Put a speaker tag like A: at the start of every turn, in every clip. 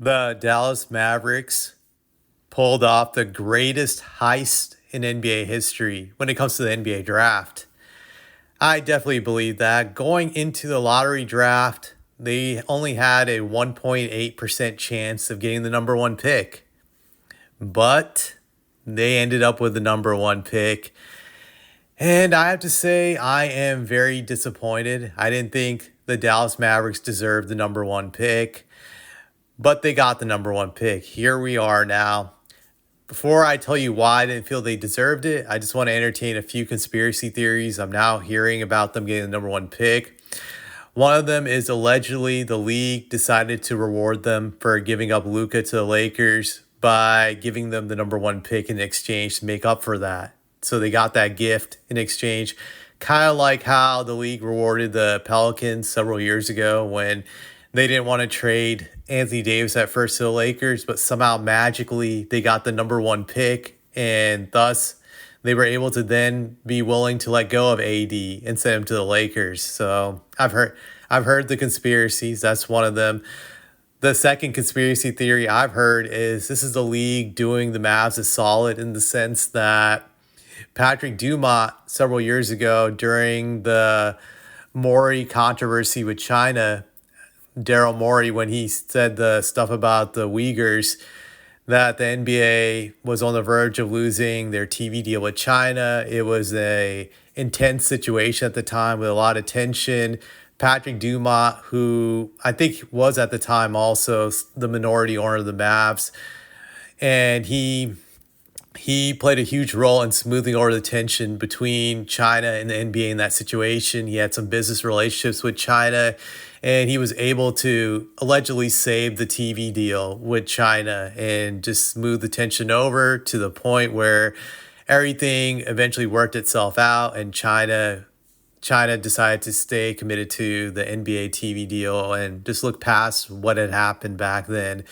A: The Dallas Mavericks pulled off the greatest heist in NBA history when it comes to the NBA draft. I definitely believe that. Going into the lottery draft, they only had a 1.8% chance of getting the number one pick, but they ended up with the number one pick. And I have to say, I am very disappointed. I didn't think the Dallas Mavericks deserved the number one pick, but they got the number one pick. Here we are now. Before I tell you why I didn't feel they deserved it, I just want to entertain a few conspiracy theories. I'm now hearing about them getting the number one pick. One of them is allegedly the league decided to reward them for giving up Luka to the Lakers by giving them the number one pick in exchange to make up for that. So they got that gift in exchange, kind of like how the league rewarded the Pelicans several years ago when they didn't want to trade Anthony Davis at first to the Lakers, but somehow magically they got the number one pick, and thus they were able to then be willing to let go of AD and send him to the Lakers. So I've heard the conspiracies. That's one of them. The second conspiracy theory I've heard is this is the league doing the Mavs a solid in the sense that Patrick Dumont several years ago during the Morey controversy with China, Daryl Morey, when he said the stuff about the Uyghurs, that the NBA was on the verge of losing their TV deal with China. It was a intense situation at the time with a lot of tension. Patrick Dumont, who I think was at the time also the minority owner of the Mavs, and he played a huge role in smoothing over the tension between China and the NBA in that situation. He had some business relationships with China, and he was able to allegedly save the TV deal with China and just smooth the tension over to the point where everything eventually worked itself out, and China decided to stay committed to the NBA TV deal and just look past what had happened back then.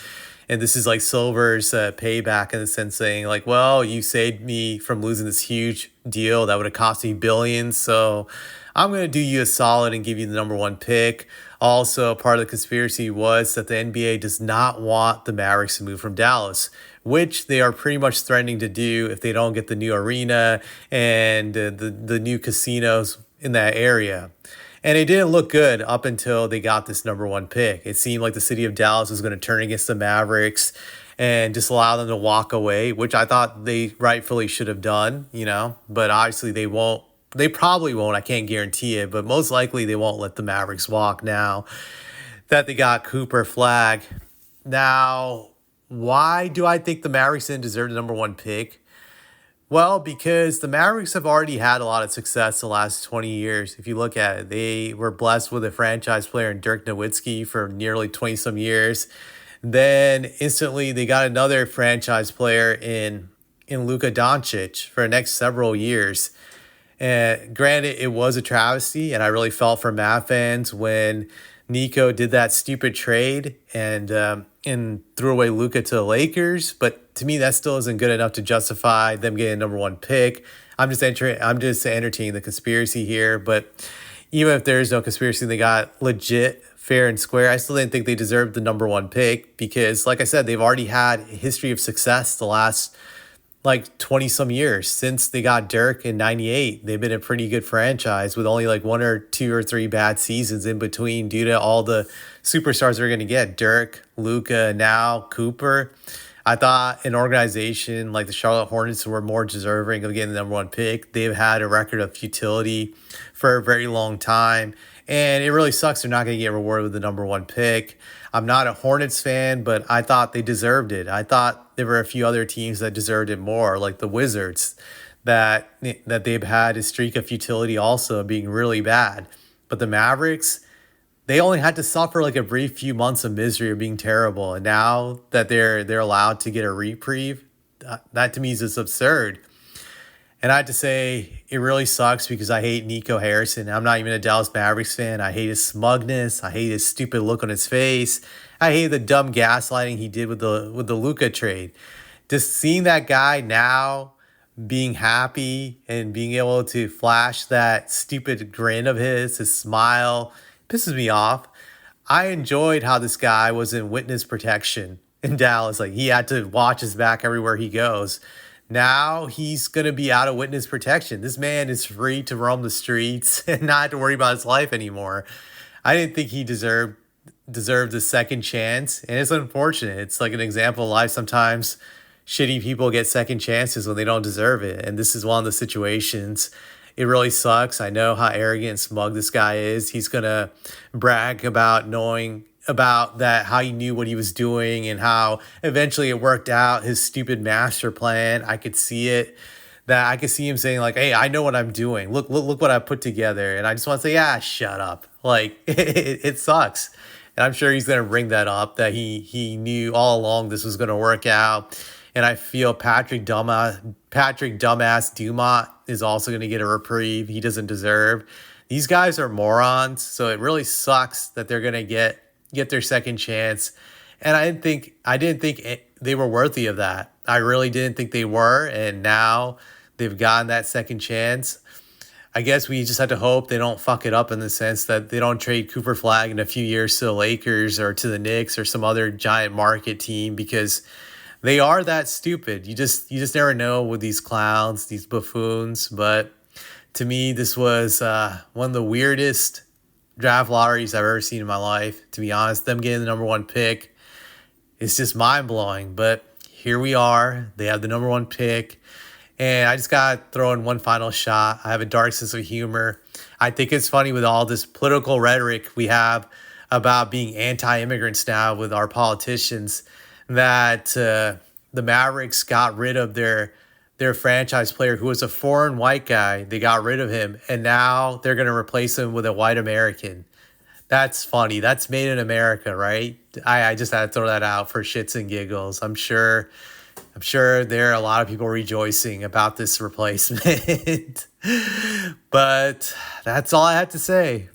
A: And this is like Silver's payback in the sense saying like, well, you saved me from losing this huge deal that would have cost me billions. So I'm going to do you a solid and give you the number one pick. Also, part of the conspiracy was that the NBA does not want the Mavericks to move from Dallas, which they are pretty much threatening to do if they don't get the new arena and the new casinos in that area. And it didn't look good up until they got this number one pick. It seemed like the city of Dallas was going to turn against the Mavericks and just allow them to walk away, which I thought they rightfully should have done, but obviously they won't. They probably won't. I can't guarantee it, but most likely they won't let the Mavericks walk now that they got Cooper Flagg. Now, why do I think the Mavericks didn't deserve the number one pick? Well, because the Mavericks have already had a lot of success the last 20 years. If you look at it, they were blessed with a franchise player in Dirk Nowitzki for nearly 20 some years. Then instantly they got another franchise player in Luka Doncic for the next several years. And granted, it was a travesty, and I really felt for Mav fans when Nico did that stupid trade and threw away Luka to the Lakers. But to me, that still isn't good enough to justify them getting a number one pick. I'm just entertaining the conspiracy here. But even if there is no conspiracy, they got legit, fair and square. I still didn't think they deserved the number one pick because, like I said, they've already had a history of success the last like 20 some years since they got Dirk in 98. They've been a pretty good franchise with only like one or two or three bad seasons in between due to all the superstars they're going to get. Dirk, Luka, now Cooper. I thought an organization like the Charlotte Hornets were more deserving of getting the number one pick. They've had a record of futility for a very long time. And it really sucks they're not going to get rewarded with the number one pick. I'm not a Hornets fan, but I thought they deserved it. I thought there were a few other teams that deserved it more, like the Wizards, that they've had a streak of futility also being really bad. But the Mavericks, they only had to suffer like a brief few months of misery of being terrible. And now that they're allowed to get a reprieve, that to me is just absurd. And I have to say, it really sucks because I hate Nico Harrison. I'm not even a Dallas Mavericks fan. I hate his smugness. I hate his stupid look on his face. I hate the dumb gaslighting he did with the Luka trade. Just seeing that guy now being happy and being able to flash that stupid grin of his smile, pisses me off. I enjoyed how this guy was in witness protection in Dallas. Like he had to watch his back everywhere he goes. Now he's going to be out of witness protection. This man is free to roam the streets and not have to worry about his life anymore. I didn't think he deserved a second chance, and it's unfortunate. It's like an example of life. Sometimes shitty people get second chances when they don't deserve it, and this is one of the situations. It really sucks. I know how arrogant and smug this guy is. He's gonna brag about knowing about that, how he knew what he was doing and how eventually it worked out, his stupid master plan. I could see it. That I could see him saying like, "Hey, I know what I'm doing. Look what I put together." And I just want to say, "Yeah, shut up." Like it sucks. And I'm sure he's gonna bring that up, that he knew all along this was gonna work out. And I feel Patrick Dumbass Dumont is also gonna get a reprieve he doesn't deserve. These guys are morons, so it really sucks that they're gonna get their second chance. And I didn't think they were worthy of that. I really didn't think they were, and now they've gotten that second chance. I guess we just have to hope they don't fuck it up in the sense that they don't trade Cooper Flagg in a few years to the Lakers or to the Knicks or some other giant market team, because they are that stupid. You just never know with these clowns, these buffoons. But to me, this was one of the weirdest draft lotteries I've ever seen in my life. To be honest, them getting the number one pick, it's just mind blowing. But here we are. They have the number one pick. And I just got to throw in one final shot. I have a dark sense of humor. I think it's funny with all this political rhetoric we have about being anti-immigrants now with our politicians, that the Mavericks got rid of their franchise player who was a foreign white guy. They got rid of him, and now they're going to replace him with a white American. That's funny. That's made in America, right? I just had to throw that out for shits and giggles. I'm sure there are a lot of people rejoicing about this replacement. But that's all I had to say.